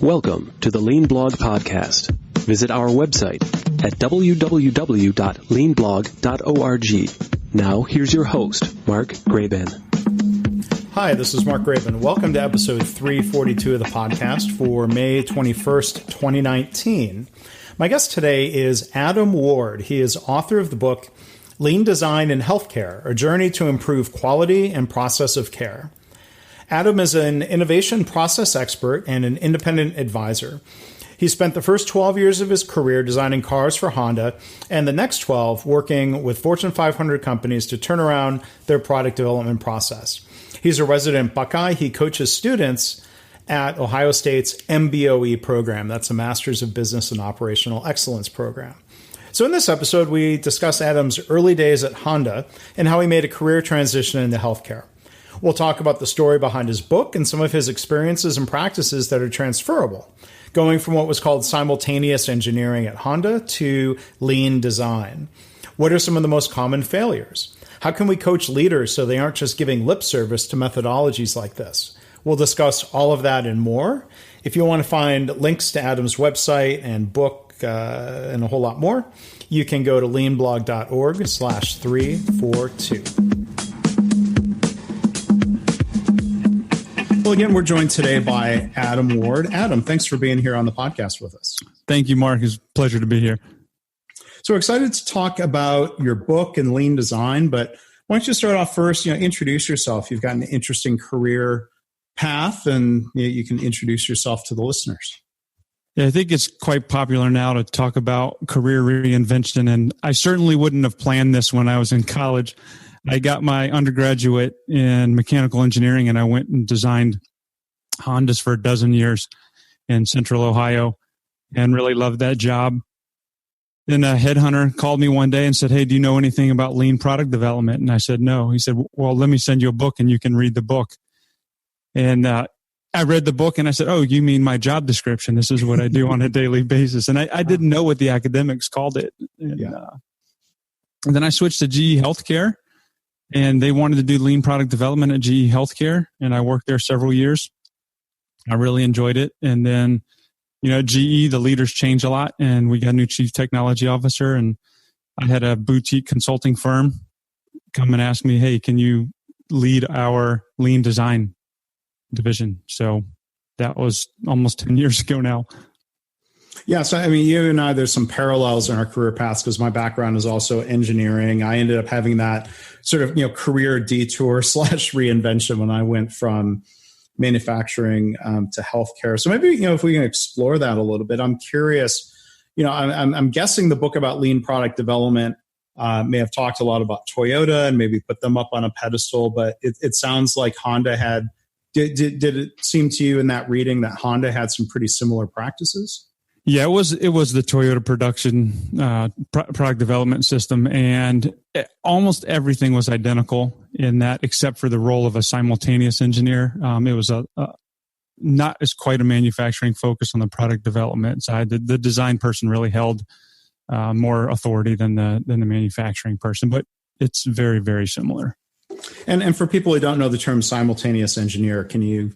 Welcome to the Lean Blog Podcast. Visit our website at www.leanblog.org. Now, here's your host, Mark Graban. Hi, this is Mark Graban. Welcome to episode 342 of the podcast for May 21st, 2019. My guest today is Adam Ward. He is author of the book Lean Design in Healthcare, A Journey to Improve Quality and Process of Care. Adam is an innovation process expert and an independent advisor. He spent the first 12 years of his career designing cars for Honda and the next 12 working with Fortune 500 companies to turn around their product development process. He's a resident Buckeye. He coaches students at Ohio State's MBOE program. That's a Masters of Business and Operational Excellence program. So in this episode, we discuss Adam's early days at Honda and how he made a career transition into healthcare. We'll talk about the story behind his book and some of his experiences and practices that are transferable, going from what was called simultaneous engineering at Honda to lean design. What are some of the most common failures? How can we coach leaders so they aren't just giving lip service to methodologies like this? We'll discuss all of that and more. If you want to find links to Adam's website and book and a whole lot more, you can go to leanblog.org/342. Well, again, we're joined today by Adam Ward. Adam, thanks for being here on the podcast with us. Thank you, Mark. It's a pleasure to be here. So we're excited to talk about your book and lean design, but why don't you start off first, introduce yourself. You've got an interesting career path, and you can introduce yourself to the listeners. Yeah, I think it's quite popular now to talk about career reinvention, and I certainly wouldn't have planned this when I was in college. I got my undergraduate in mechanical engineering, and I went and designed Hondas for a dozen years in Central Ohio and really loved that job. Then a headhunter called me one day and said, "Hey, do you know anything about lean product development?" And I said, "No." He said, "Well, let me send you a book and you can read the book." And I read the book and I said, "Oh, you mean my job description? This is what I do on a daily basis." And I didn't know what the academics called it. And then I switched to GE Healthcare. And they wanted to do lean product development at GE Healthcare, and I worked there several years. I really enjoyed it. And then, GE, the leaders changed a lot, and we got a new chief technology officer, and I had a boutique consulting firm come and ask me, "Hey, can you lead our lean design division?" So that was almost 10 years ago now. Yeah, so you and I, there's some parallels in our career paths because my background is also engineering. I ended up having that sort of career detour / reinvention when I went from manufacturing to healthcare. So maybe if we can explore that a little bit, I'm curious. I'm guessing the book about lean product development may have talked a lot about Toyota and maybe put them up on a pedestal, but it sounds like Honda had. Did it seem to you in that reading that Honda had some pretty similar practices? Yeah, it was the Toyota production product development system, and almost everything was identical in that, except for the role of a simultaneous engineer. It was not as quite a manufacturing focus on the product development side. The design person really held more authority than the manufacturing person, but it's very, very similar. And for people who don't know the term simultaneous engineer, can you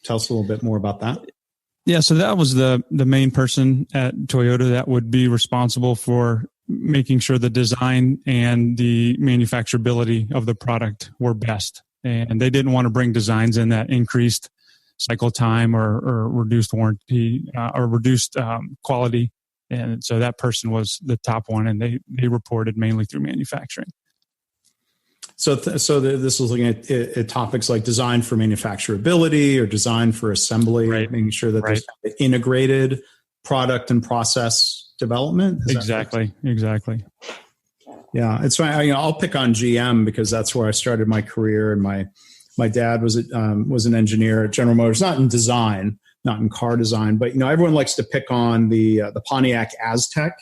tell us a little bit more about that? Yeah, so that was the main person at Toyota that would be responsible for making sure the design and the manufacturability of the product were best. And they didn't want to bring designs in that increased cycle time or reduced warranty or reduced quality. And so that person was the top one, and they reported mainly through manufacturing. So this is looking at topics like design for manufacturability or design for assembly, right. Making sure that there's integrated product and process development. Exactly. Yeah, it's fine. I'll pick on GM because that's where I started my career, and my dad was an engineer at General Motors, not in design, not in car design, but everyone likes to pick on the Pontiac Aztec.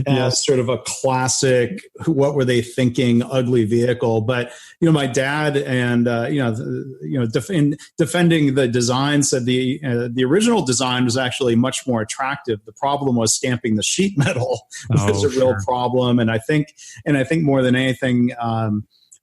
As sort of a classic, what were they thinking, ugly vehicle. But, my dad and, defending the design said the original design was actually much more attractive. The problem was stamping the sheet metal was a real problem. And I think more than anything,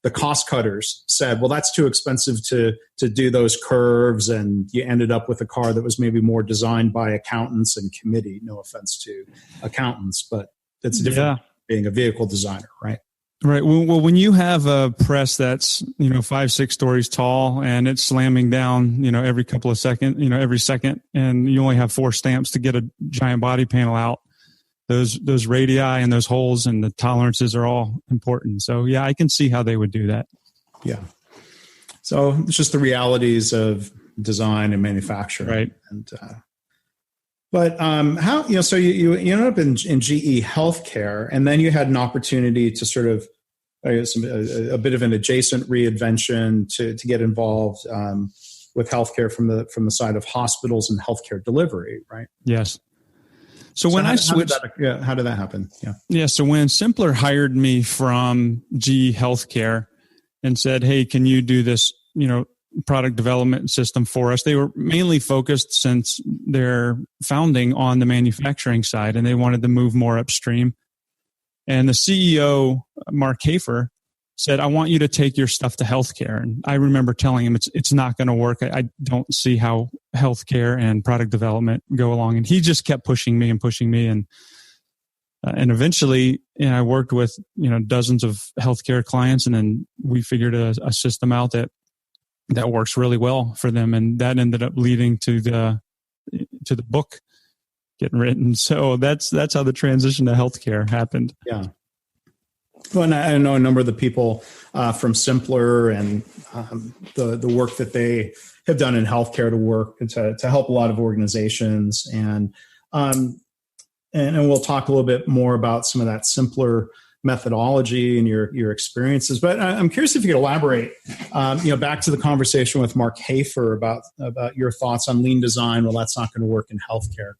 the cost cutters said, well, that's too expensive to do those curves, and you ended up with a car that was maybe more designed by accountants and committee. No offense to accountants, but it's different being a vehicle designer, right? Right. Well, when you have a press that's 5-6 stories tall and it's slamming down every couple of seconds, every second, and you only have 4 stamps to get a giant body panel out, those radii and those holes and the tolerances are all important. So yeah, I can see how they would do that. Yeah. So it's just the realities of design and manufacturing. Right. And, but how, so you ended up in GE Healthcare, and then you had an opportunity to sort of, I guess, a bit of an adjacent reinvention to get involved with healthcare from the side of hospitals and healthcare delivery, right? Yes. So when I switched, how did that happen? Yeah. So when Simpler hired me from GE Healthcare and said, "Hey, can you do this, product development system for us?" They were mainly focused, since their founding, on the manufacturing side, and they wanted to move more upstream. And the CEO, Mark Hafer, said, "I want you to take your stuff to healthcare." And I remember telling him it's not going to work. I don't see how healthcare and product development go along. And he just kept pushing me. And eventually, I worked with dozens of healthcare clients, and then we figured a system out that works really well for them, and that ended up leading to the book getting written. So that's how the transition to healthcare happened. Yeah. Well, and I know a number of the people from Simpler and the work that they have done in healthcare to help a lot of organizations, and we'll talk a little bit more about some of that Simpler methodology and your experiences. But I'm curious if you could elaborate, back to the conversation with Mark Hafer about your thoughts on lean design. Well, that's not going to work in healthcare.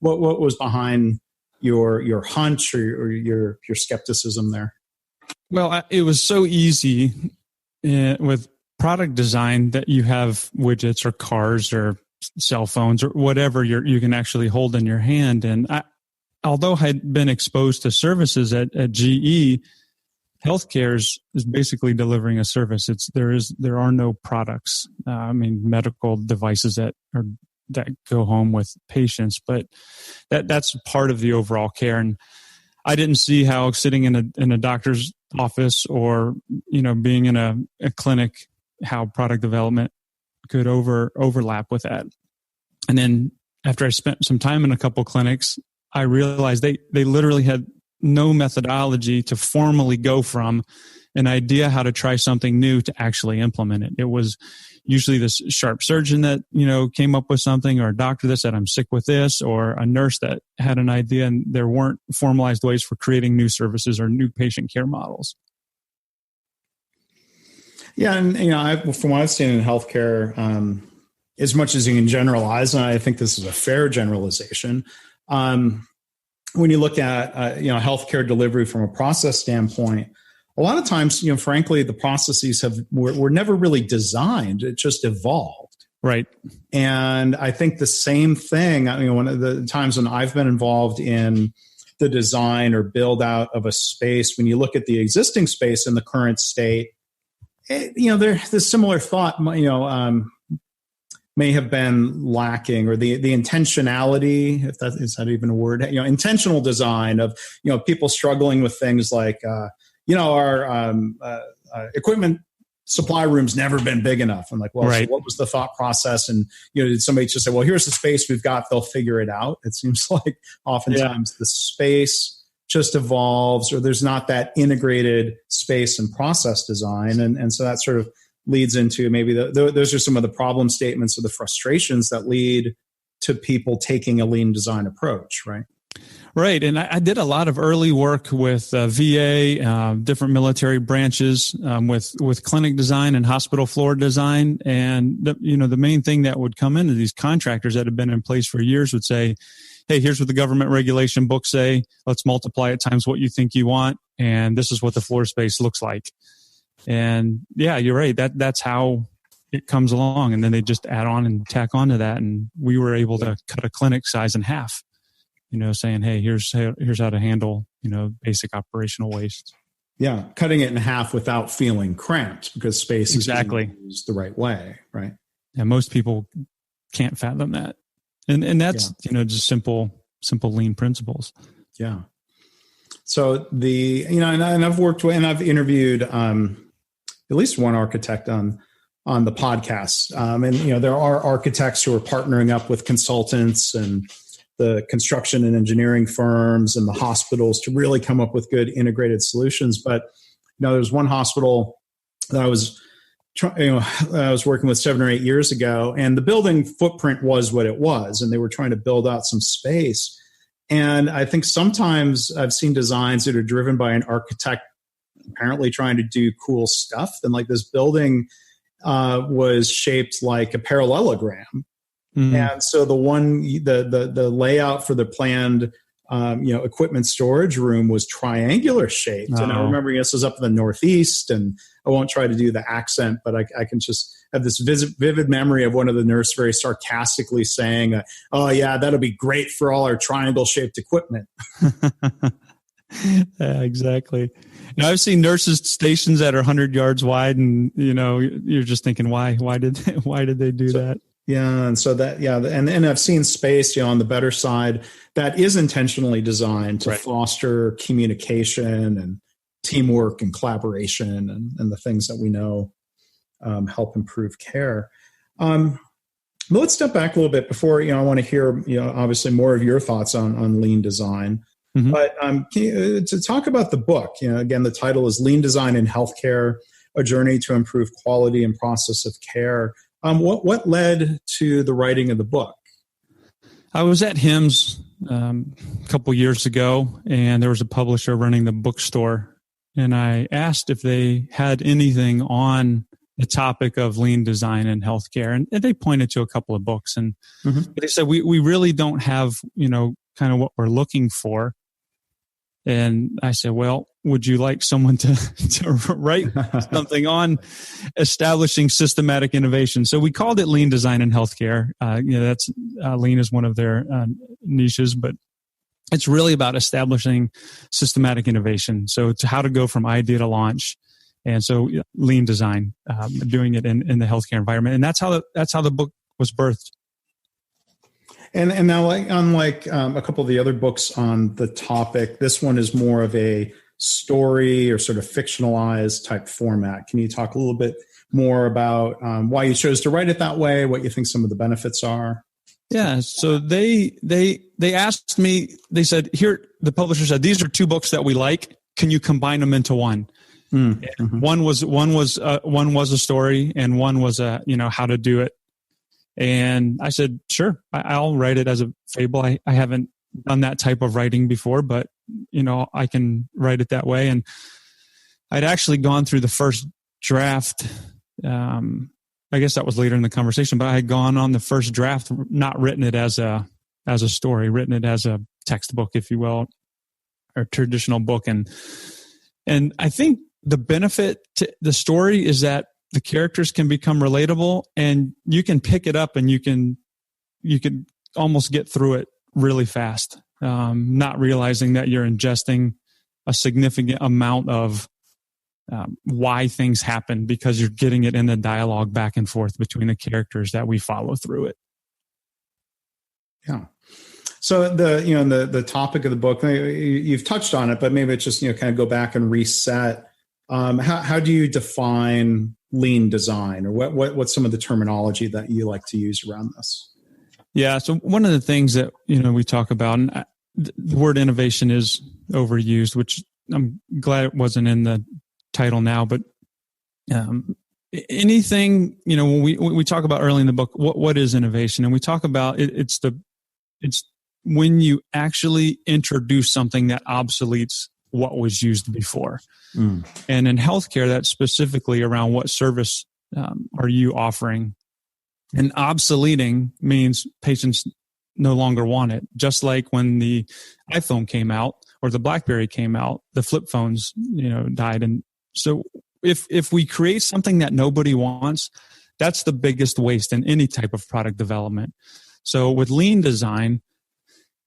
What was behind your hunch or your skepticism there? Well, it was so easy with product design that you have widgets or cars or cell phones or whatever you can actually hold in your hand. And although I had been exposed to services at GE, healthcare is basically delivering a service. There are no products. Medical devices that go home with patients, but that's part of the overall care. And I didn't see how sitting in a doctor's office or being in a clinic, how product development could overlap with that. And then after I spent some time in a couple clinics, I realized they literally had no methodology to formally go from an idea how to try something new to actually implement it. It was usually this sharp surgeon that came up with something, or a doctor that said, "I'm sick with this," or a nurse that had an idea, and there weren't formalized ways for creating new services or new patient care models. Yeah, and from what I've seen in healthcare, as much as you can generalize, and I think this is a fair generalization, when you look at healthcare delivery from a process standpoint, a lot of times, frankly, the processes were never really designed. It just evolved. Right. And I think the same thing, one of the times when I've been involved in the design or build out of a space, when you look at the existing space in the current state, there's similar thought, may have been lacking, or the intentionality, if that is that even a word, intentional design of, people struggling with things like, our equipment supply room's never been big enough. I'm like, well, right. So what was the thought process? And, did somebody just say, well, here's the space we've got, they'll figure it out? It seems like oftentimes the space just evolves, or there's not that integrated space and process design. And so that sort of leads into maybe those are some of the problem statements or the frustrations that lead to people taking a lean design approach, right? Right. And I did a lot of early work with VA, different military branches, with clinic design and hospital floor design. And the main thing that would come into these contractors that have been in place for years would say, "Hey, here's what the government regulation books say. Let's multiply it times what you think you want. And this is what the floor space looks like." And yeah, you're right. That's how it comes along. And then they just add on and tack on to that. And we were able to cut a clinic size in half, saying, "Hey, here's how to handle, basic operational waste." Yeah, cutting it in half without feeling cramped because space is being used the right way, right? Yeah, most people can't fathom that, and that's just simple lean principles. Yeah. So and I've worked with and I've interviewed at least one architect on the podcast, and there are architects who are partnering up with consultants and the construction and engineering firms and the hospitals to really come up with good integrated solutions. But there's one hospital that I was working with 7 or 8 years ago, and the building footprint was what it was, and they were trying to build out some space. And I think sometimes I've seen designs that are driven by an architect apparently trying to do cool stuff, and like this building was shaped like a parallelogram. Mm-hmm. And so the layout for the planned equipment storage room was triangular shaped. Oh. And I remember this was up in the Northeast, and I won't try to do the accent, but I can just have this vivid memory of one of the nurses very sarcastically saying, "Oh yeah, that'll be great for all our triangle shaped equipment." Yeah, exactly. I've seen nurses stations that are 100 yards wide, and you're just thinking, why did they do that? Yeah, and so and I've seen space, on the better side that is intentionally designed to foster communication and teamwork and collaboration and the things that we know help improve care. Let's step back a little bit before I want to hear obviously more of your thoughts on lean design. Mm-hmm. But to talk about the book, again, the title is Lean Design in Healthcare: A Journey to Improve Quality and Process of Care. What led to the writing of the book? I was at HIMSS a couple years ago, and there was a publisher running the bookstore, and I asked if they had anything on the topic of lean design in healthcare, and they pointed to a couple of books, and but they said we really don't have kind of what we're looking for. And I said, well, would you like someone to write something on establishing systematic innovation? So we called it Lean Design in Healthcare. That's lean is one of their niches, but it's really about establishing systematic innovation. So it's how to go from idea to launch. And so lean design, doing it in the healthcare environment. And that's how the book was birthed. And now, unlike a couple of the other books on the topic, this one is more of a story or sort of fictionalized type format. Can you talk a little bit more about why you chose to write it that way, what you think some of the benefits are? Yeah, so they asked me, they said, here, the publisher said, these are 2 books that we like. Can you combine them into one? Mm-hmm. One was a story, and one was how to do it. And I said, sure, I'll write it as a fable. I haven't done that type of writing before, but, I can write it that way. And I'd actually gone through the first draft. I guess that was later in the conversation, but I had gone on the first draft, not written it as a story, written it as a textbook, if you will, or traditional book. And I think the benefit to the story is that the characters can become relatable, and you can pick it up and you can almost get through it really fast, not realizing that you're ingesting a significant amount of why things happen, because you're getting it in the dialogue back and forth between the characters that we follow through it. Yeah. So the topic of the book, you've touched on it, but maybe it's just, kind of go back and reset. How do you define lean design, or what's some of the terminology that you like to use around this? Yeah. So one of the things that, we talk about, and the word innovation is overused, which I'm glad it wasn't in the title now, but anything, when we talk about early in the book, what is innovation? And we talk about it's when you actually introduce something that obsoletes what was used before. Mm. And in healthcare, that's specifically around what service are you offering. And obsoleting means patients no longer want it. Just like when the iPhone came out or the BlackBerry came out, the flip phones, died. And so if we create something that nobody wants, that's the biggest waste in any type of product development. So with lean design,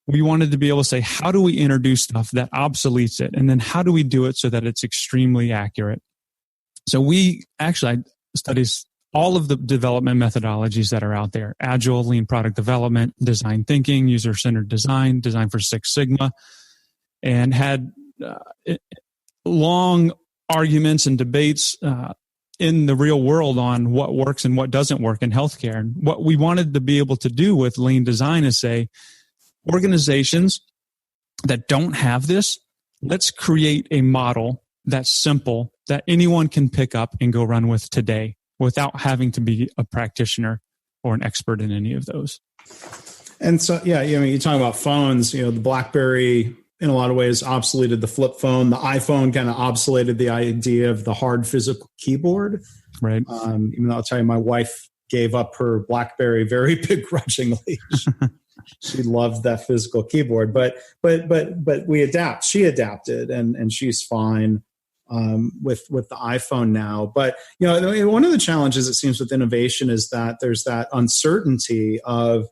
we wanted to be able to say, how do we introduce stuff that obsoletes it? And then how do we do it so that it's extremely accurate? So I studied all of the development methodologies that are out there: Agile, Lean product development, design thinking, user-centered design, design for Six Sigma, and had long arguments and debates in the real world on what works and what doesn't work in healthcare. And what we wanted to be able to do with Lean design is say, organizations that don't have this, let's create a model that's simple, that anyone can pick up and go run with today without having to be a practitioner or an expert in any of those. And so, yeah, you talk about phones, the BlackBerry in a lot of ways obsoleted the flip phone. The iPhone kind of obsoleted the idea of the hard physical keyboard. Right. Even though I'll tell you, my wife gave up her BlackBerry very begrudgingly. She loved that physical keyboard, but we adapt. She adapted, and she's fine with the iPhone now. But one of the challenges, it seems, with innovation is that there's that uncertainty of,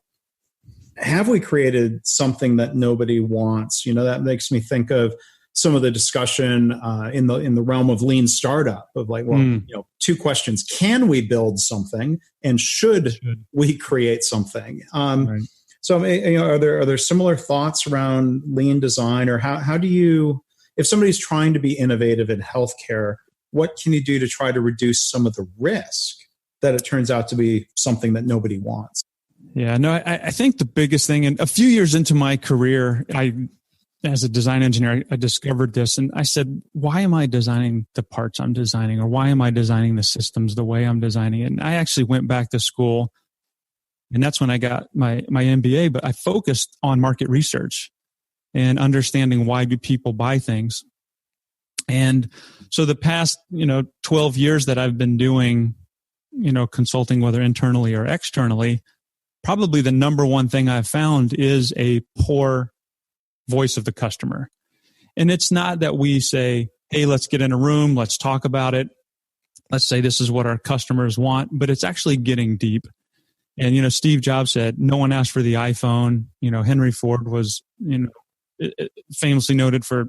have we created something that nobody wants? That makes me think of some of the discussion in the realm of lean startup of like, two questions: can we build something, and should we create something? Right. So, are there similar thoughts around lean design, or how do you, if somebody's trying to be innovative in healthcare, what can you do to try to reduce some of the risk that it turns out to be something that nobody wants? Yeah, no, I think the biggest thing, and a few years into my career, as a design engineer, I discovered this, and I said, why am I designing the parts I'm designing, or why am I designing the systems the way I'm designing it? And I actually went back to school, and that's when I got my MBA, but I focused on market research and understanding why do people buy things. And so the past, 12 years that I've been doing, consulting, whether internally or externally, probably the number one thing I've found is a poor voice of the customer. And it's not that we say, hey, let's get in a room, let's talk about it. Let's say this is what our customers want, but it's actually getting deep. And, Steve Jobs said, no one asked for the iPhone. Henry Ford was, famously noted for,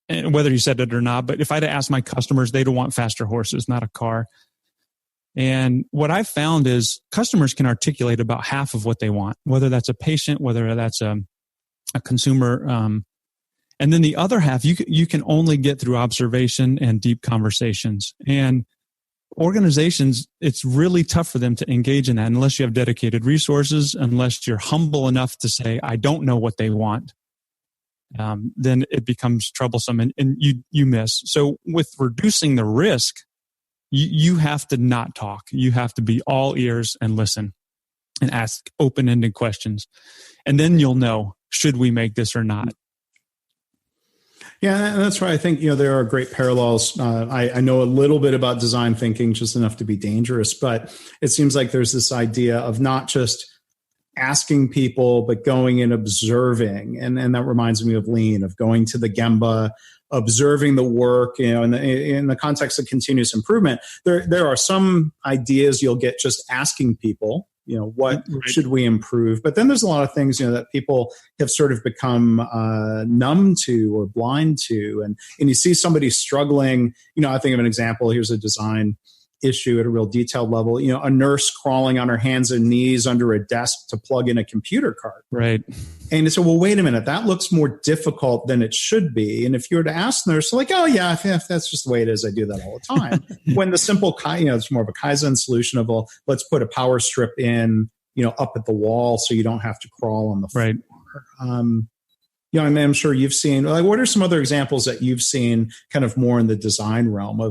whether he said it or not, but if I'd asked my customers, they'd want faster horses, not a car. And what I've found is customers can articulate about half of what they want, whether that's a patient, whether that's a consumer. And then the other half, you can only get through observation and deep conversations. And organizations, it's really tough for them to engage in that unless you have dedicated resources, unless you're humble enough to say, I don't know what they want. Then it becomes troublesome and you miss. So with reducing the risk, you have to not talk. You have to be all ears and listen and ask open-ended questions. And then you'll know, should we make this or not? Yeah, and that's why I think, there are great parallels. I know a little bit about design thinking, just enough to be dangerous, but it seems like there's this idea of not just asking people, but going and observing. And that reminds me of Lean, of going to the Gemba, observing the work, in the context of continuous improvement. There are some ideas you'll get just asking people, what should we improve? But then there's a lot of things, that people have sort of become numb to or blind to. And you see somebody struggling, I think of an example. Here's a design issue at a real detailed level, a nurse crawling on her hands and knees under a desk to plug in a computer card. Right. And so, well, wait a minute, that looks more difficult than it should be. And if you were to ask the nurse, like, oh yeah, if that's just the way it is, I do that all the time. When the simple, it's more of a Kaizen solution of, well, let's put a power strip in, up at the wall so you don't have to crawl on the floor. Right. I'm sure you've seen, like, what are some other examples that you've seen kind of more in the design realm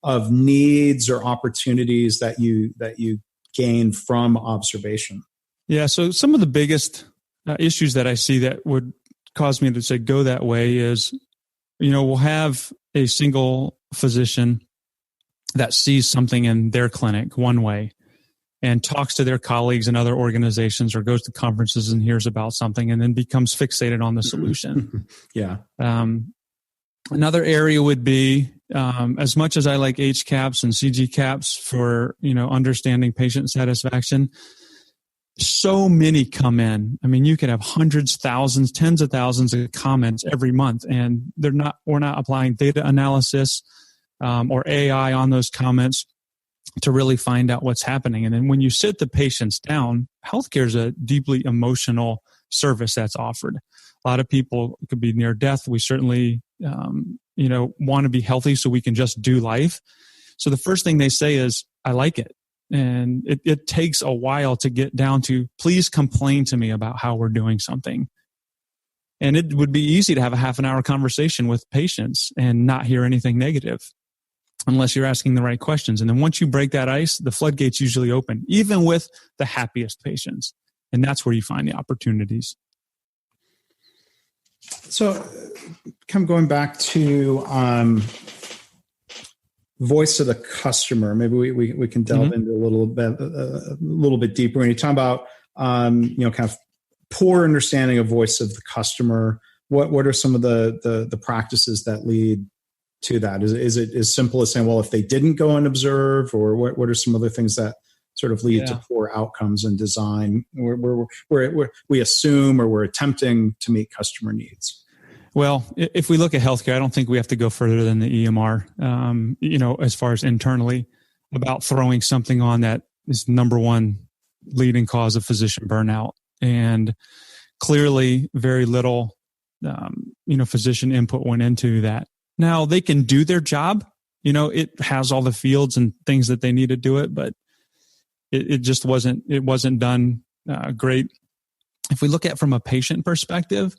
of needs or opportunities that you gain from observation? Yeah. So some of the biggest issues that I see that would cause me to say go that way is, we'll have a single physician that sees something in their clinic one way and talks to their colleagues in other organizations or goes to conferences and hears about something and then becomes fixated on the solution. Yeah. Another area would be, as much as I like HCAHPS and CGCAHPS for, understanding patient satisfaction, so many come in. I mean, you could have hundreds, thousands, tens of thousands of comments every month, and we're not applying data analysis or AI on those comments to really find out what's happening. And then when you sit the patients down, healthcare is a deeply emotional service that's offered. A lot of people could be near death. We certainly, want to be healthy so we can just do life. So the first thing they say is, I like it. And it takes a while to get down to, please complain to me about how we're doing something. And it would be easy to have a half an hour conversation with patients and not hear anything negative unless you're asking the right questions. And then once you break that ice, the floodgates usually open, even with the happiest patients. And that's where you find the opportunities. So kind of going back to voice of the customer, maybe we can delve into a little bit deeper. When you talk about kind of poor understanding of voice of the customer, what are some of the practices that lead to that? Is it as simple as saying, well, if they didn't go and observe, or what are some other things that sort of lead to poor outcomes in design where we assume or we're attempting to meet customer needs? Well, if we look at healthcare, I don't think we have to go further than the EMR, as far as internally, about throwing something on that is number one leading cause of physician burnout. And clearly very little, physician input went into that. Now they can do their job. It has all the fields and things that they need to do it, but it just wasn't done great. If we look at it from a patient perspective,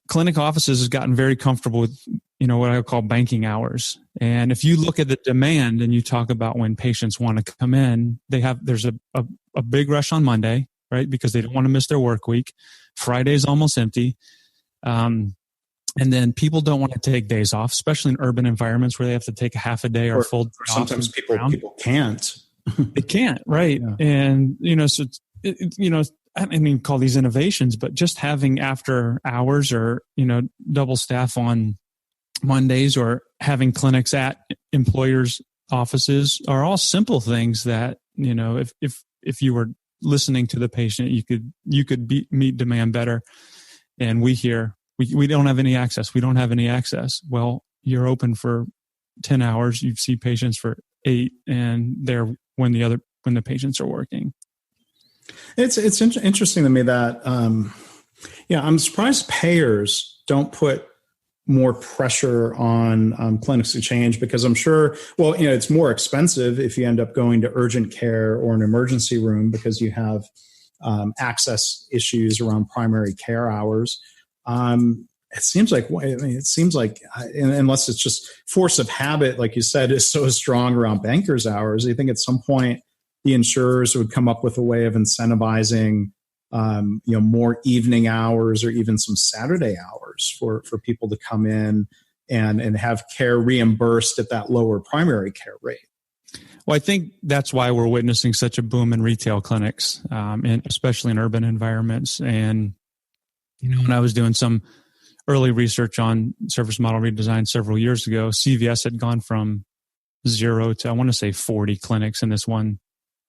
clinic offices has gotten very comfortable with, what I call banking hours. And if you look at the demand and you talk about when patients want to come in, there's a big rush on Monday, right? Because they don't want to miss their work week. Friday's almost empty. And then people don't want to take days off, especially in urban environments where they have to take a half a day or full day off. Sometimes people can't. They can't, right? Yeah. And, I mean, call these innovations, but just having after hours or, double staff on Mondays or having clinics at employers' offices are all simple things that, if you were listening to the patient, you could meet demand better. And we hear, we don't have any access. We don't have any access. Well, you're open for 10 hours. You see patients for 8 and they're when the patients are working. It's interesting to me that, I'm surprised payers don't put more pressure on clinics to change, because I'm sure, it's more expensive if you end up going to urgent care or an emergency room because you have access issues around primary care hours. It seems like, unless it's just force of habit, like you said, is so strong around bankers' hours, I think at some point the insurers would come up with a way of incentivizing, more evening hours or even some Saturday hours for people to come in and have care reimbursed at that lower primary care rate. Well, I think that's why we're witnessing such a boom in retail clinics, and especially in urban environments. And, when I was doing some early research on service model redesign several years ago, CVS had gone from 0 to, I want to say, 40 clinics in this one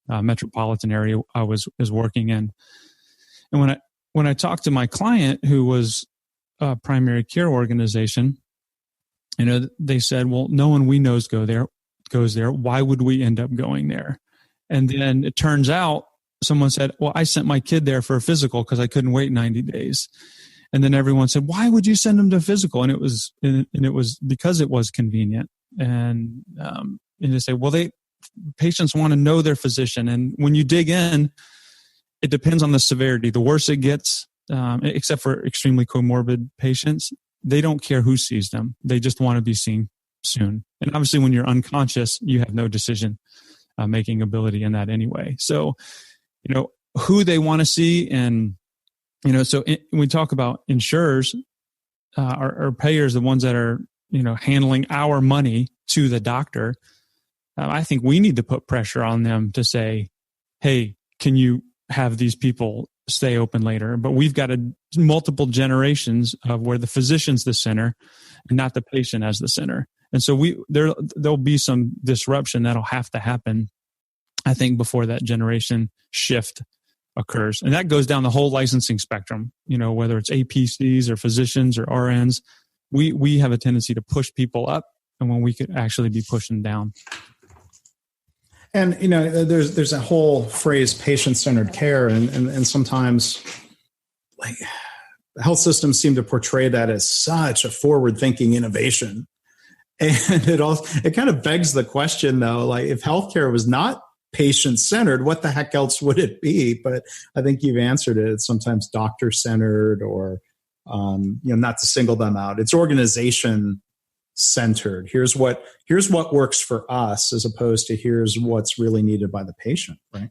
metropolitan area I was working in. And when I talked to my client, who was a primary care organization, they said, well, no one we know goes there. Why would we end up going there? And then it turns out someone said, well, I sent my kid there for a physical because I couldn't wait 90 days. And then everyone said, why would you send them to physical? And it was because it was convenient. And they say, well, patients want to know their physician. And when you dig in, it depends on the severity. The worse it gets, except for extremely comorbid patients, they don't care who sees them. They just want to be seen soon. And obviously when you're unconscious, you have no decision making ability in that anyway. So, who they want to see. And, so when we talk about insurers, or payers, the ones that are, handling our money to the doctor, I think we need to put pressure on them to say, hey, can you have these people stay open later? But we've got multiple generations of where the physician's the center and not the patient as the center. And so there'll be some disruption that'll have to happen I think, before that generation shift occurs. And that goes down the whole licensing spectrum, whether it's APCs or physicians or RNs, we have a tendency to push people up, and when we could actually be pushing down. And, there's a whole phrase, patient-centered care. And sometimes like health systems seem to portray that as such a forward-thinking innovation. And it kind of begs the question, though, like if healthcare was not patient-centered, what the heck else would it be? But I think you've answered it. It's sometimes doctor-centered, or, not to single them out. It's organization-centered. Here's what works for us, as opposed to here's what's really needed by the patient, right?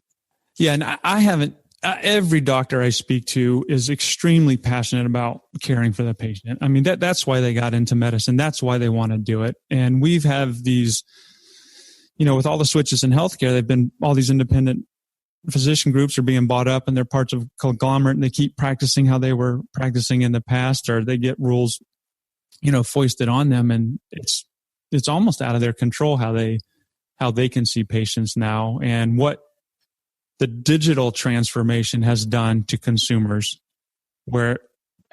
Yeah, and I haven't. Every doctor I speak to is extremely passionate about caring for the patient. I mean, that's why they got into medicine. That's why they want to do it. And we've have these, with all the switches in healthcare, they've been all these independent physician groups are being bought up, and they're parts of conglomerate, and they keep practicing how they were practicing in the past, or they get rules, foisted on them, and it's almost out of their control how they can see patients now, and what the digital transformation has done to consumers, where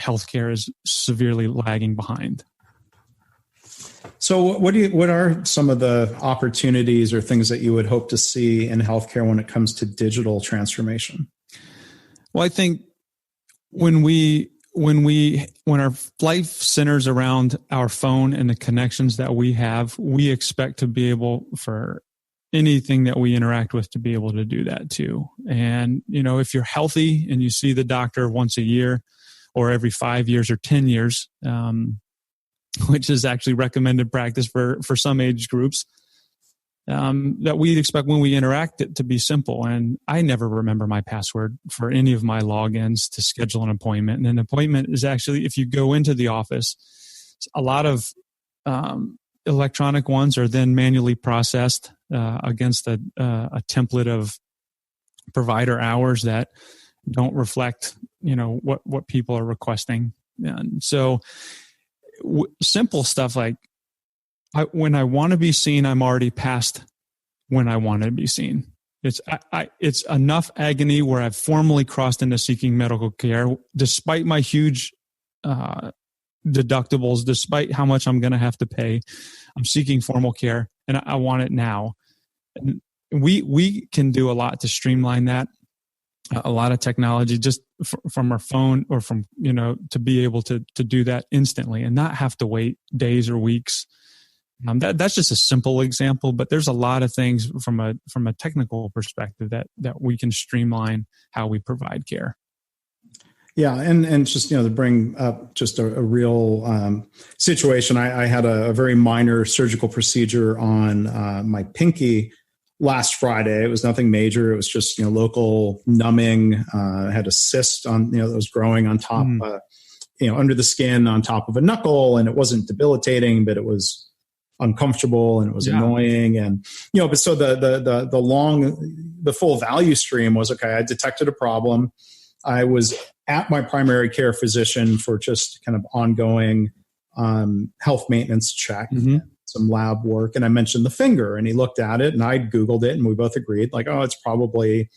healthcare is severely lagging behind. So what are some of the opportunities or things that you would hope to see in healthcare when it comes to digital transformation? Well, I think when our life centers around our phone and the connections that we have, we expect to be able, for anything that we interact with, to be able to do that too. And, if you're healthy and you see the doctor once a year or every 5 years or 10 years, which is actually recommended practice for some age groups, that we'd expect when we interact it to be simple. And I never remember my password for any of my logins to schedule an appointment. And an appointment is actually, if you go into the office, a lot of electronic ones are then manually processed against a template of provider hours that don't reflect, what people are requesting. And so simple stuff like, when I want to be seen, I'm already past when I want to be seen. It's enough agony where I've formally crossed into seeking medical care, despite my huge deductibles, despite how much I'm going to have to pay. I'm seeking formal care, and I want it now. And we can do a lot to streamline that. A lot of technology just from our phone, or from, to be able to do that instantly and not have to wait days or weeks. That's just a simple example, but there's a lot of things from a technical perspective that we can streamline how we provide care. Yeah, and just to bring up just a real situation, I had a very minor surgical procedure on my pinky last Friday. It was nothing major. It was just local numbing. I had a cyst on that was growing on top, under the skin on top of a knuckle, and it wasn't debilitating, but it was uncomfortable and it was annoying. And but so the full value stream was, okay, I detected a problem. I was at my primary care physician for just kind of ongoing health maintenance check, some lab work. And I mentioned the finger, and he looked at it, and I Googled it, and we both agreed, like, oh, it's probably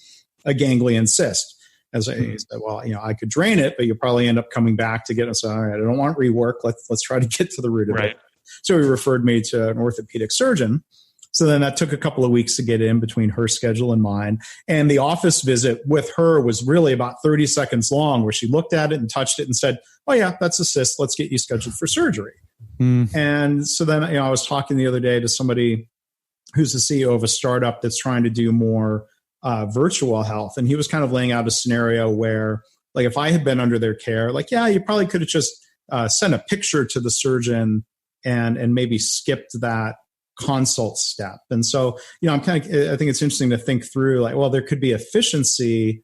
a ganglion cyst. He said, well, I could drain it, but you'll probably end up coming back to get it. So, all right, I don't want rework. Let's try to get to the root of it. So he referred me to an orthopedic surgeon. So then that took a couple of weeks to get in between her schedule and mine. And the office visit with her was really about 30 seconds long, where she looked at it and touched it and said, oh yeah, that's a cyst. Let's get you scheduled for surgery. And so then, I was talking the other day to somebody who's the CEO of a startup that's trying to do more virtual health. And he was kind of laying out a scenario where, like, if I had been under their care, like, yeah, you probably could have just sent a picture to the surgeon and maybe skipped that consult step. And so, I think it's interesting to think through, like, well, there could be efficiency,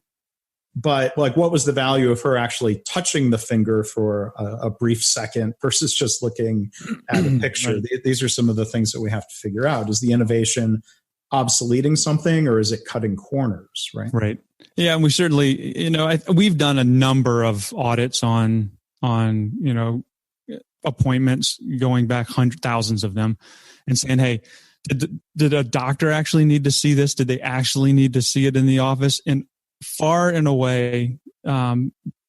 but like, what was the value of her actually touching the finger for a brief second versus just looking at a picture? These are some of the things that we have to figure out. Is the innovation obsoleting something, or is it cutting corners? Right. Yeah. And we certainly, we've done a number of audits on appointments going back thousands of them, and saying, hey, Did a doctor actually need to see this? Did they actually need to see it in the office? And far and away,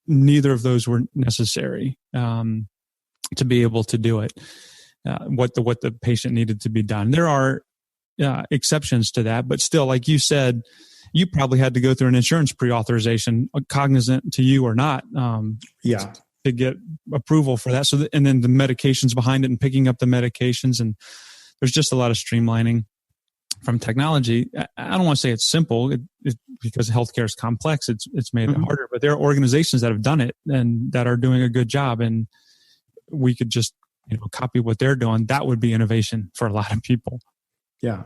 neither of those were necessary to be able to do it. What the patient needed to be done. There are exceptions to that, but still, like you said, you probably had to go through an insurance pre-authorization, cognizant to you or not, to get approval for that. So, and then the medications behind it and picking up the medications, and there's just a lot of streamlining from technology. I don't want to say it's simple because healthcare is complex. It's made it harder, but there are organizations that have done it and that are doing a good job, and we could just copy what they're doing. That would be innovation for a lot of people. Yeah.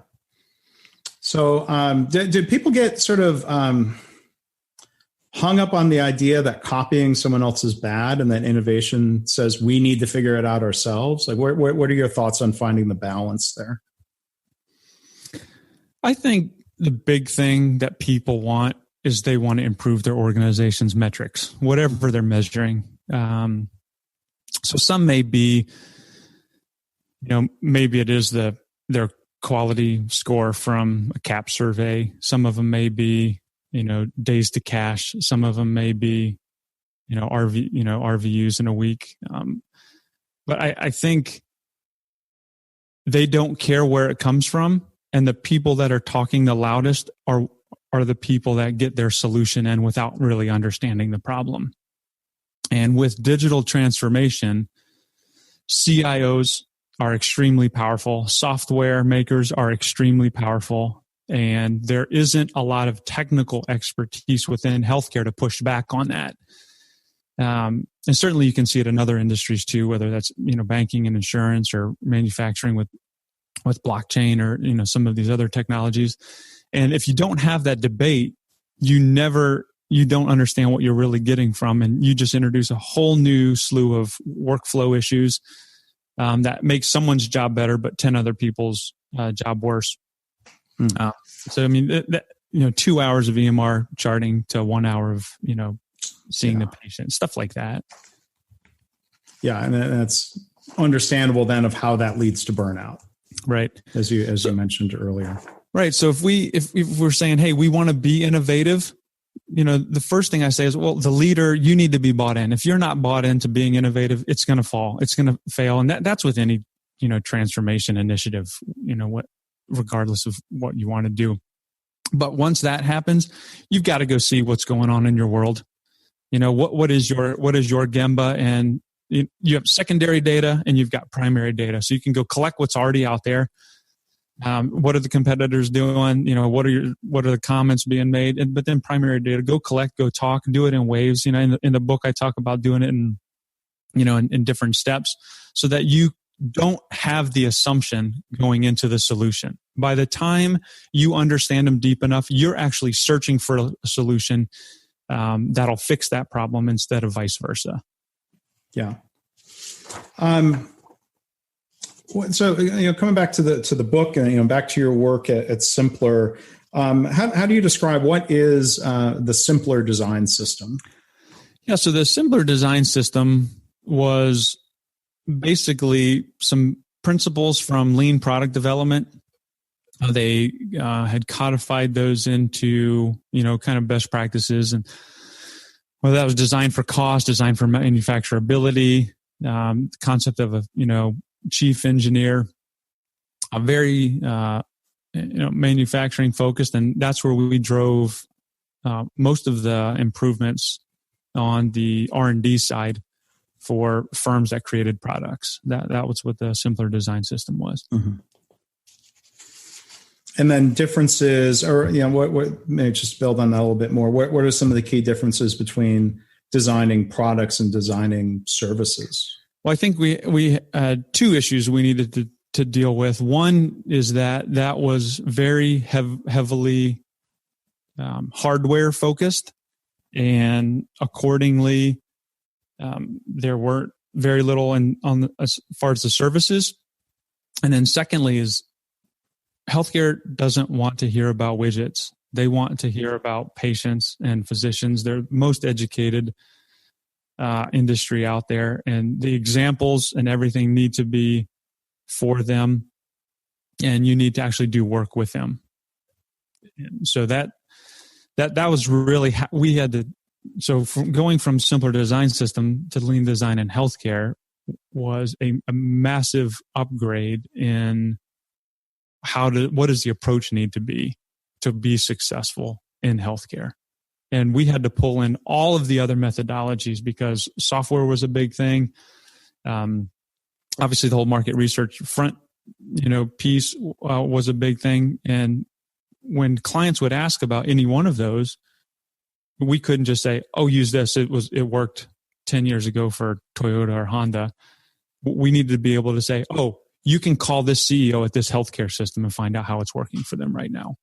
So did people get sort of hung up on the idea that copying someone else is bad and that innovation says we need to figure it out ourselves? Like, what are your thoughts on finding the balance there? I think the big thing that people want is they want to improve their organization's metrics, whatever they're measuring. So some may be, maybe it is their quality score from a CAP survey. Some of them may be, days to cash. Some of them may be, RVUs in a week. But I think they don't care where it comes from. And the people that are talking the loudest are the people that get their solution in without really understanding the problem. And with digital transformation, CIOs are extremely powerful. Software makers are extremely powerful. And there isn't a lot of technical expertise within healthcare to push back on that. And certainly you can see it in other industries too, whether that's, banking and insurance or manufacturing with blockchain or, some of these other technologies. And if you don't have that debate, you don't understand what you're really getting from. And you just introduce a whole new slew of workflow issues that makes someone's job better, but 10 other people's job worse. So, 2 hours of EMR charting to 1 hour of, seeing the patient, stuff like that. Yeah. And that's understandable then of how that leads to burnout. Right. As you mentioned earlier. Right. So if we're saying, hey, we want to be innovative, the first thing I say is, well, the leader, you need to be bought in. If you're not bought into being innovative, it's going to fall. It's going to fail. And that's with any, transformation initiative, regardless of what you want to do. But once that happens, you've got to go see what's going on in your world. What is your Gemba, and you have secondary data and you've got primary data. So you can go collect what's already out there. What are the competitors doing? What are the comments being made? But then primary data, go collect, go talk, do it in waves. In the book, I talk about doing it in different steps so that you don't have the assumption going into the solution. By the time you understand them deep enough, you're actually searching for a solution that'll fix that problem instead of vice versa. Yeah. So, coming back to the book and, back to your work at Simpler, how do you describe what is the Simpler design system? Yeah. So the Simpler design system was basically some principles from lean product development. They had codified those into, kind of best practices, and whether that was designed for cost, designed for manufacturability, concept of a, chief engineer, a very, manufacturing focused. And that's where we drove most of the improvements on the R&D side for firms that created products. That was what the Simpler design system was. Mm-hmm. And then differences, or what maybe just build on that a little bit more. What are some of the key differences between designing products and designing services? Well, I think we had two issues we needed to deal with. One is that was very heavily hardware focused, and accordingly, there weren't very little as far as the services. And then secondly is healthcare doesn't want to hear about widgets. They want to hear about patients and physicians. They're most educated industry out there, and the examples and everything need to be for them. and you need to actually do work with them. And so that was really we had to. So going from simpler design system to lean design in healthcare was a massive upgrade in what does the approach need to be successful in healthcare. And we had to pull in all of the other methodologies because software was a big thing. Obviously the whole market research front, piece was a big thing. And when clients would ask about any one of those, we couldn't just say, "Oh, use this. It worked 10 years ago for Toyota or Honda." We needed to be able to say, "Oh, you can call this CEO at this healthcare system and find out how it's working for them right now."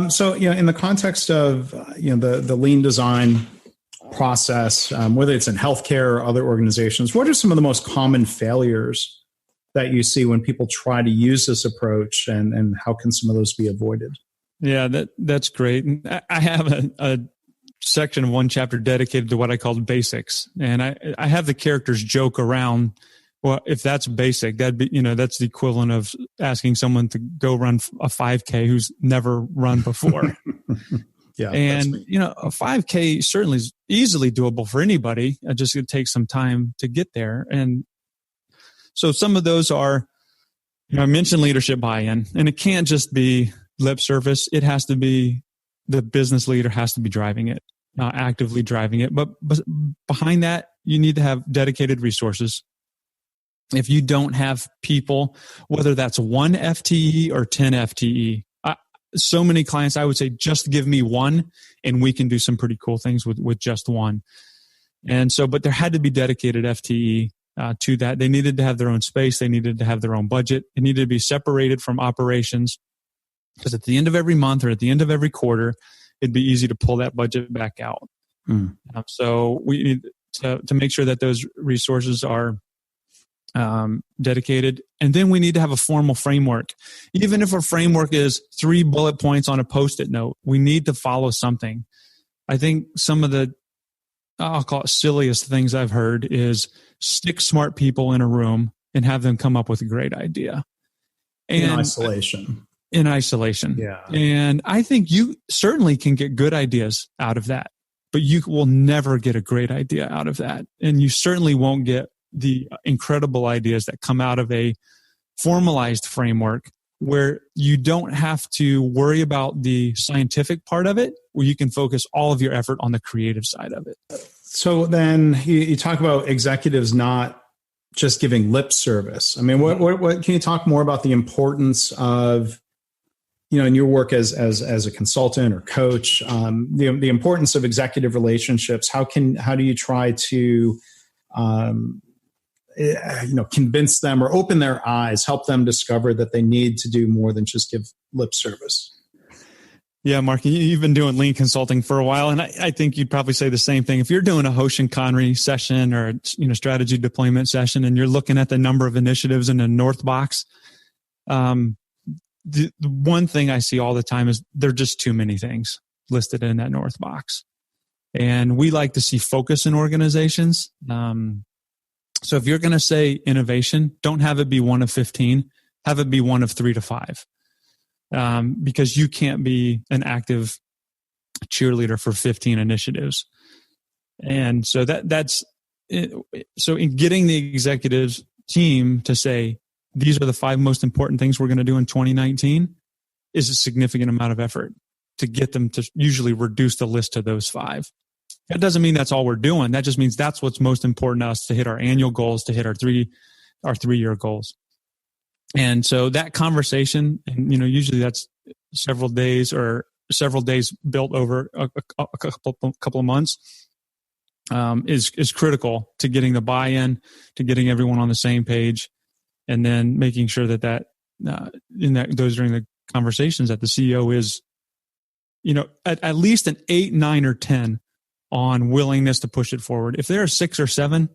So, in the context of the lean design process, whether it's in healthcare or other organizations, what are some of the most common failures that you see when people try to use this approach, and how can some of those be avoided? Yeah, that's great. I have a section of one chapter dedicated to what I called basics, and I have the characters joke around. Well, if that's basic, that'd be that's the equivalent of asking someone to go run a 5K who's never run before. Yeah, and a 5K certainly is easily doable for anybody. It just would take some time to get there, and so some of those are. I mentioned leadership buy-in, and it can't just be lip service. It has to be the business leader has to be driving it, actively driving it. But behind that, you need to have dedicated resources. If you don't have people, whether that's 1 FTE or 10 FTE, so many clients, I would say, just give me one and we can do some pretty cool things with just one. And so, but there had to be dedicated FTE to that. They needed to have their own space. They needed to have their own budget. It needed to be separated from operations. Because at the end of every month or at the end of every quarter, it'd be easy to pull that budget back out. So we need to make sure that those resources are dedicated. And then we need to have a formal framework. Even if a framework is 3 bullet points on a Post-it note, we need to follow something. I think some of the, I'll call it silliest things I've heard is stick smart people in a room and have them come up with a great idea. And in isolation. Yeah. And I think you certainly can get good ideas out of that, but you will never get a great idea out of that. And you certainly won't get the incredible ideas that come out of a formalized framework where you don't have to worry about the scientific part of it, where you can focus all of your effort on the creative side of it. So then you talk about executives not just giving lip service. I mean, what can you talk more about the importance of, in your work as a consultant or coach, the importance of executive relationships? How do you try to, convince them or open their eyes, help them discover that they need to do more than just give lip service? Yeah, Mark, you've been doing lean consulting for a while, and I think you'd probably say the same thing. If you're doing a Hoshin Connery session or strategy deployment session, and you're looking at the number of initiatives in the north box, the one thing I see all the time is there are just too many things listed in that north box, and we like to see focus in organizations. So if you're going to say innovation, don't have it be 1 of 15, have it be 1 of 3 to 5. Because you can't be an active cheerleader for 15 initiatives. And so that's it. So in getting the executives team to say, these are the 5 most important things we're going to do in 2019 is a significant amount of effort to get them to usually reduce the list to those 5. That doesn't mean that's all we're doing. That just means that's what's most important to us to hit our annual goals, to hit our 3-year goals. And so that conversation, and usually that's several days built over a couple of months, is critical to getting the buy-in, to getting everyone on the same page, and then making sure that those during the conversations that the CEO is, at least an 8, 9, or 10 on willingness to push it forward. If there are 6 or 7.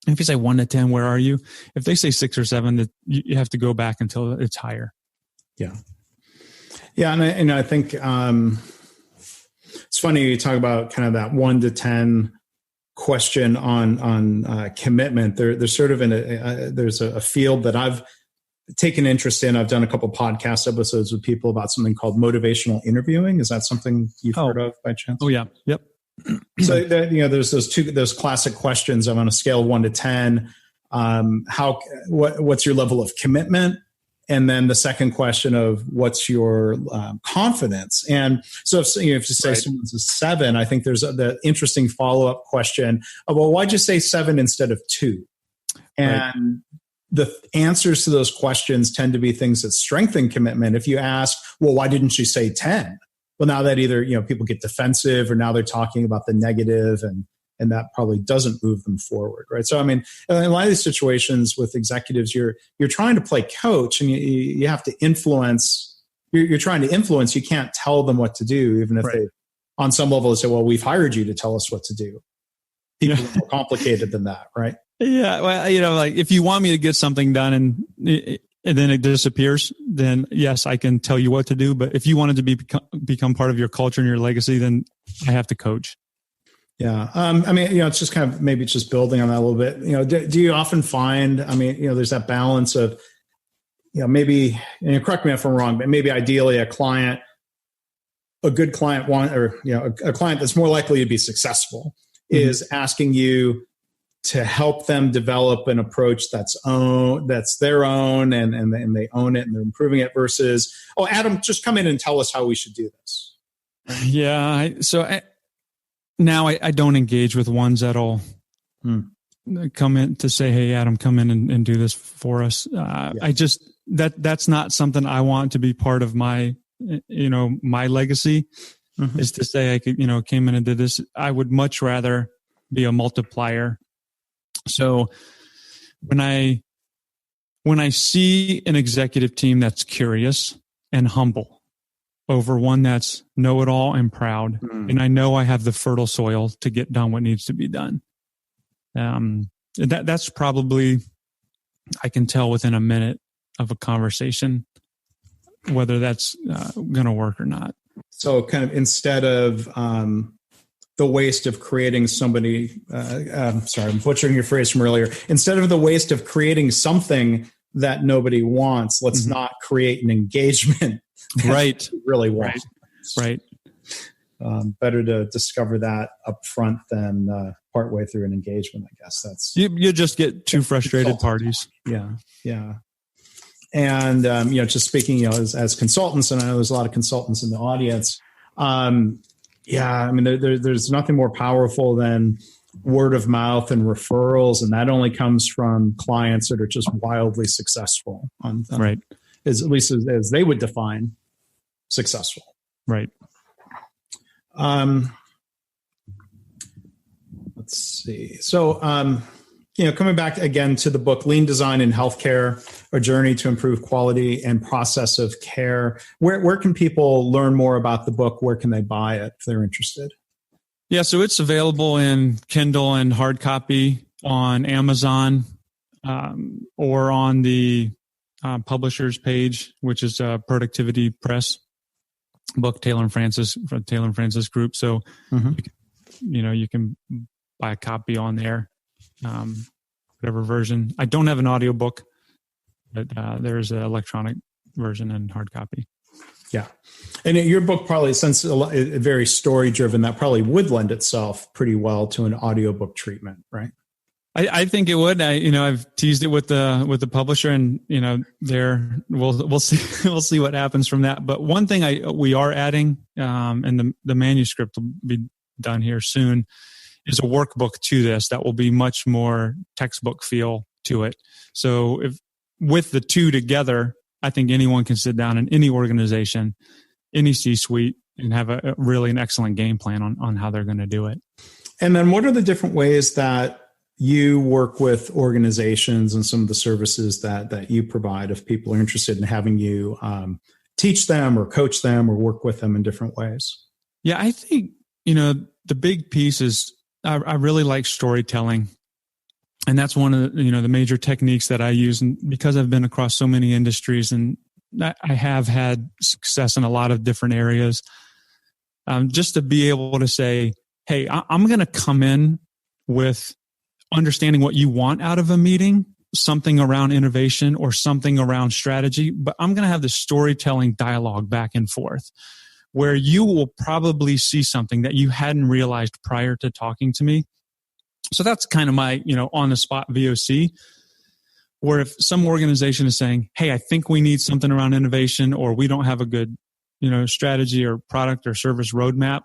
If you say 1 to 10, where are you? If they say 6 or 7, that you have to go back until it's higher. Yeah. Yeah. And I think it's funny you talk about kind of that 1 to 10 question on commitment. There's sort of there's a field that I've taken interest in. I've done a couple podcast episodes with people about something called motivational interviewing. Is that something you've heard of by chance? Oh yeah. Yep. So there's those classic questions of on a scale of 1 to 10. What's your level of commitment? And then the second question of what's your confidence? And so if you say someone's a 7, I think there's the interesting follow-up question of, well, why'd you say 7 instead of 2? And the answers to those questions tend to be things that strengthen commitment. If you ask, well, why didn't you say 10? Well, now that either, people get defensive or now they're talking about the negative, and that probably doesn't move them forward, right? So, I mean, in a lot of these situations with executives, you're trying to play coach, and you have to influence. You're trying to influence. You can't tell them what to do, even if they, on some level, they say, "Well, we've hired you to tell us what to do." People are more complicated than that, right? Yeah, well, like if you want me to get something done and then it disappears, then yes, I can tell you what to do. But if you wanted to become part of your culture and your legacy, then I have to coach. Yeah. I mean, it's just kind of, maybe it's just building on that a little bit. Do you often find, there's that balance of, maybe, and correct me if I'm wrong, but maybe ideally a good client a client that's more likely to be successful is asking you to help them develop an approach that's their own, and they own it and they're improving it, versus, oh, Adam, just come in and tell us how we should do this. Yeah. Now I don't engage with ones that'll come in to say, hey, Adam, come in and do this for us. I just, that's not something I want to be part of my, my legacy is to say I could, came in and did this. I would much rather be a multiplier. So when I see an executive team that's curious and humble over one that's know-it-all and proud, and I know I have the fertile soil to get done what needs to be done, that's probably, I can tell within a minute of a conversation whether that's going to work or not. So kind of instead of the waste of creating somebody, sorry, I'm butchering your phrase from earlier. Instead of the waste of creating something that nobody wants, let's not create an engagement that you really want. Right. Better to discover that up front than partway through an engagement, I guess. That's you just get two frustrated parties. Yeah. And, just speaking, as consultants, and I know there's a lot of consultants in the audience. There's nothing more powerful than word of mouth and referrals. And that only comes from clients that are just wildly successful at least as they would define successful. Right. Let's see. So, coming back again to the book, Lean Design in Healthcare, A Journey to Improve Quality and Process of Care. Where can people learn more about the book? Where can they buy it if they're interested? Yeah, so it's available in Kindle and hard copy on Amazon or on the publisher's page, which is Productivity Press book, Taylor and Francis from Taylor and Francis Group. So, you can buy a copy on there. Whatever version. I don't have an audiobook, but there's an electronic version and hard copy. Yeah. And your book probably, since very story driven, that probably would lend itself pretty well to an audiobook treatment, right? I think it would. I've teased it with the publisher, and we'll see what happens from that. But one thing we are adding, and the manuscript will be done here soon, is a workbook to this that will be much more textbook feel to it. So if with the two together, I think anyone can sit down in any organization, any C-suite, and have an excellent game plan on how they're going to do it. And then what are the different ways that you work with organizations and some of the services that you provide if people are interested in having you teach them or coach them or work with them in different ways? Yeah, I think, the big piece is I really like storytelling. And that's one of the, the major techniques that I use. And because I've been across so many industries and I have had success in a lot of different areas, just to be able to say, hey, I'm going to come in with understanding what you want out of a meeting something around innovation or something around strategy, but I'm going to have this storytelling dialogue back and forth where you will probably see something that you hadn't realized prior to talking to me. So that's kind of my, on the spot VOC, where if some organization is saying, hey, I think we need something around innovation, or we don't have a good, strategy or product or service roadmap,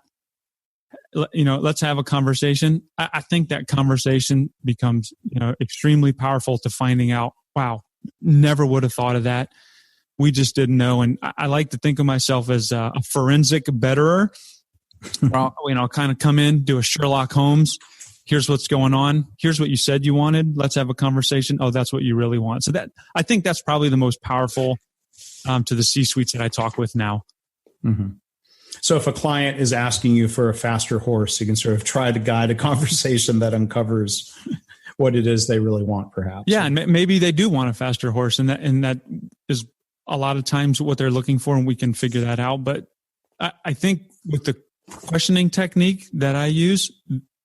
let's have a conversation. I think that conversation becomes, extremely powerful to finding out, wow, never would have thought of that. We just didn't know. And I like to think of myself as a forensic betterer. I'll kind of come in, do a Sherlock Holmes. Here's what's going on. Here's what you said you wanted. Let's have a conversation. Oh, that's what you really want. So I think that's probably the most powerful to the C-suites that I talk with now. Mm-hmm. So if a client is asking you for a faster horse, you can sort of try to guide a conversation that uncovers what it is they really want, perhaps. Yeah, and maybe they do want a faster horse, and that is a lot of times what they're looking for, and we can figure that out. But I think with the questioning technique that I use,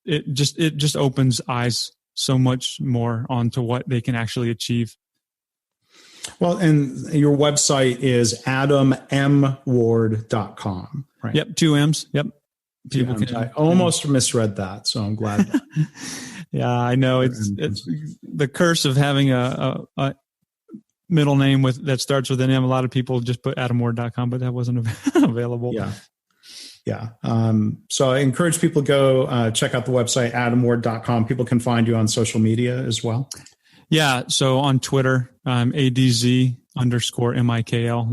it just opens eyes so much more onto what they can actually achieve. Well, and your website is adammward.com, right? Yep, 2 M's. Yep. I almost misread that, so I'm glad. Yeah, I know. It's the curse of having a middle name that starts with an M. A lot of people just put adamward.com, but that wasn't available. Yeah. So I encourage people to go check out the website, adamward.com. People can find you on social media as well. Yeah. So on Twitter, ADZ_MIKL.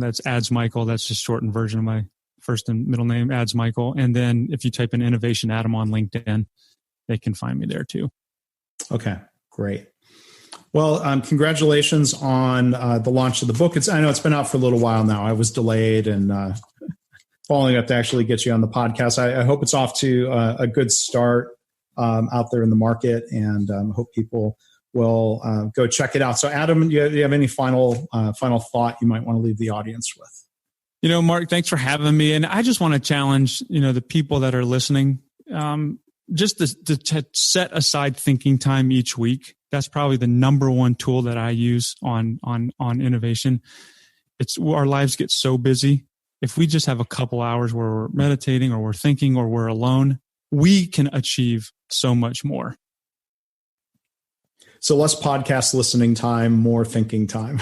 That's Ads Michael. That's just shortened version of my first and middle name, Ads Michael. And then if you type in Innovation Adam on LinkedIn, they can find me there too. Okay, great. Well, congratulations on the launch of the book. I know it's been out for a little while now. I was delayed and following up to actually get you on the podcast. I hope it's off to a good start out there in the market, and hope people will go check it out. So, Adam, do you have any final thought you might want to leave the audience with? Mark, thanks for having me. And I just want to challenge, the people that are listening, just to set aside thinking time each week. That's probably the number one tool that I use on innovation. Our lives get so busy. If we just have a couple hours where we're meditating or we're thinking or we're alone, we can achieve so much more. So less podcast listening time, more thinking time.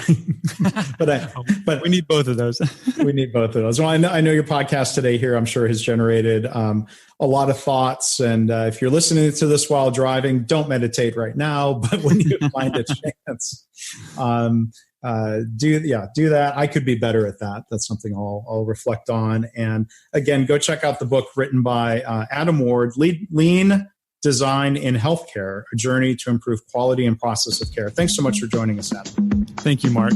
but we need both of those. We need both of those. Well, I know your podcast today here, I'm sure, has generated a lot of thoughts. And if you're listening to this while driving, don't meditate right now. But when you find a chance, do that. I could be better at that. That's something I'll reflect on. And again, go check out the book written by Adam Ward, Lean Design in Healthcare, A Journey to Improve Quality and Process of Care. Thanks so much for joining us, Adam. Thank you, Mark.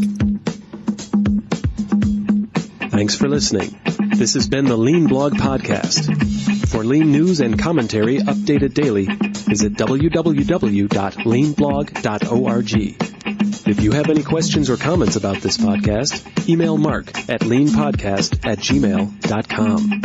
Thanks for listening. This has been the Lean Blog Podcast. For Lean news and commentary updated daily, visit www.leanblog.org. If you have any questions or comments about this podcast, email Mark at leanpodcast@gmail.com.